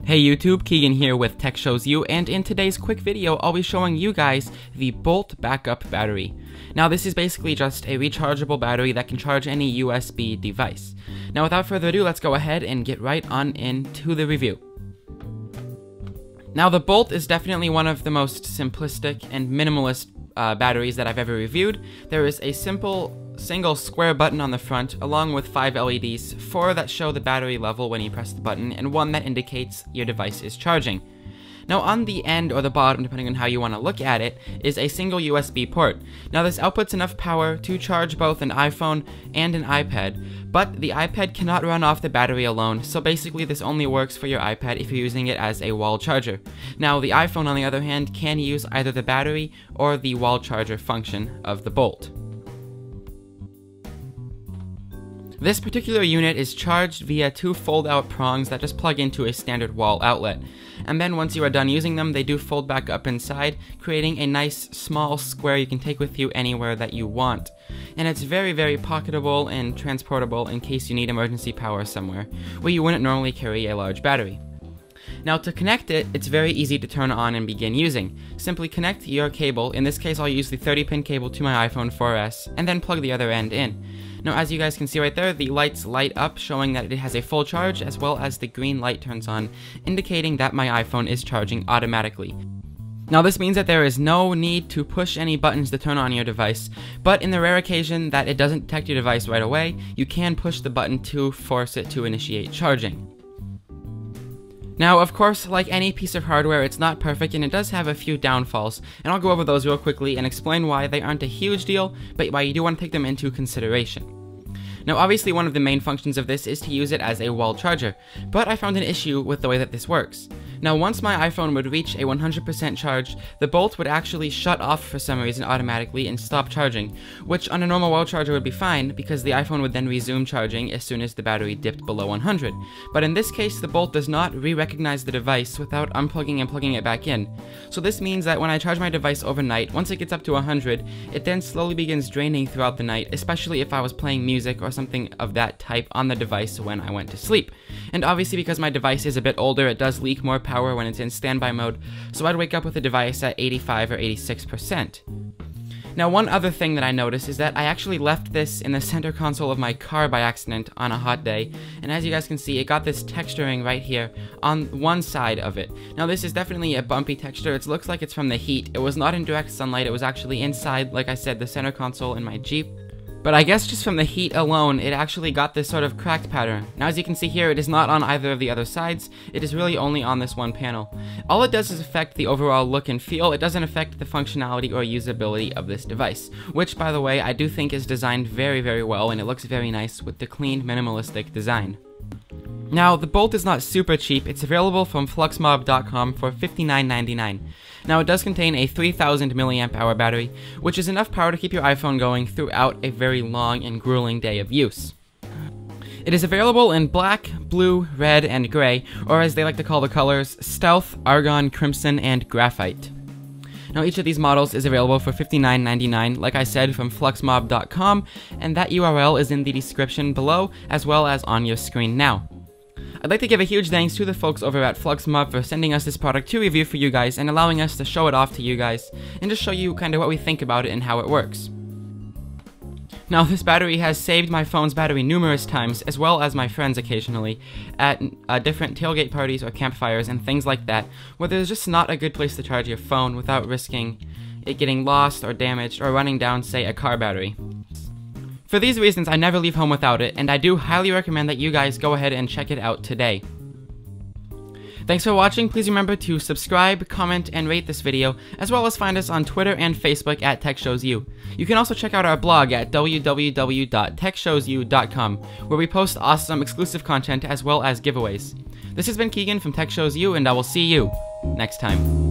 Hey YouTube, Keegan here with Tech Shows You, and in today's quick video, I'll be showing you guys the Bolt Backup Battery. Now this is basically just a rechargeable battery that can charge any USB device. Now without further ado, let's go ahead and get right on into the review. Now the Bolt is definitely one of the most simplistic and minimalist batteries that I've ever reviewed. There is a simple single square button on the front, along with 5 LEDs, 4 that show the battery level when you press the button, and 1 that indicates your device is charging. Now on the end, or the bottom, depending on how you want to look at it, is a single USB port. Now this outputs enough power to charge both an iPhone and an iPad, but the iPad cannot run off the battery alone, so basically this only works for your iPad if you're using it as a wall charger. Now the iPhone, on the other hand, can use either the battery or the wall charger function of the Bolt. This particular unit is charged via 2 fold-out prongs that just plug into a standard wall outlet. And then once you are done using them, they do fold back up inside, creating a nice small square you can take with you anywhere that you want. And it's very, very pocketable and transportable in case you need emergency power somewhere, where you wouldn't normally carry a large battery. Now to connect it, it's very easy to turn on and begin using. Simply connect your cable, in this case I'll use the 30-pin cable to my iPhone 4S, and then plug the other end in. Now as you guys can see right there, the lights light up showing that it has a full charge, as well as the green light turns on, indicating that my iPhone is charging automatically. Now this means that there is no need to push any buttons to turn on your device, but in the rare occasion that it doesn't detect your device right away, you can push the button to force it to initiate charging. Now, of course, like any piece of hardware, it's not perfect and it does have a few downfalls, and I'll go over those real quickly and explain why they aren't a huge deal, but why you do want to take them into consideration. Now, obviously one of the main functions of this is to use it as a wall charger, but I found an issue with the way that this works. Now, once my iPhone would reach a 100% charge, the Bolt would actually shut off for some reason automatically and stop charging, which on a normal wall charger would be fine, because the iPhone would then resume charging as soon as the battery dipped below 100. But in this case, the Bolt does not re-recognize the device without unplugging and plugging it back in. So this means that when I charge my device overnight, once it gets up to 100, it then slowly begins draining throughout the night, especially if I was playing music or something of that type on the device when I went to sleep. And obviously because my device is a bit older, it does leak more power when it's in standby mode, so I'd wake up with the device at 85 or 86%. Now one other thing that I noticed is that I actually left this in the center console of my car by accident on a hot day, and as you guys can see, it got this texturing right here on one side of it. Now this is definitely a bumpy texture. It looks like it's from the heat. It was not in direct sunlight, it was actually inside, like I said, the center console in my Jeep. But I guess just from the heat alone, it actually got this sort of cracked pattern. Now as you can see here, it is not on either of the other sides, it is really only on this one panel. All it does is affect the overall look and feel, it doesn't affect the functionality or usability of this device, which by the way, I do think is designed very, very well, and it looks very nice with the clean, minimalistic design. Now, the Bolt is not super cheap. It's available from Fluxmob.com for $59.99. Now, it does contain a 3000 mAh battery, which is enough power to keep your iPhone going throughout a very long and grueling day of use. It is available in black, blue, red, and gray, or as they like to call the colors, stealth, argon, crimson, and graphite. Now each of these models is available for $59.99, like I said, from Fluxmob.com, and that URL is in the description below, as well as on your screen now. I'd like to give a huge thanks to the folks over at Fluxmob for sending us this product to review for you guys and allowing us to show it off to you guys, and just show you kind of what we think about it and how it works. Now this battery has saved my phone's battery numerous times, as well as my friends occasionally, at different tailgate parties or campfires and things like that, where there's just not a good place to charge your phone without risking it getting lost or damaged or running down, say, a car battery. For these reasons, I never leave home without it, and I do highly recommend that you guys go ahead and check it out today. Thanks for watching. Please remember to subscribe, comment, and rate this video, as well as find us on Twitter and Facebook at TechShowsYou. You can also check out our blog at www.techshowsyou.com, where we post awesome exclusive content as well as giveaways. This has been Keegan from Tech Shows You, and I will see you next time.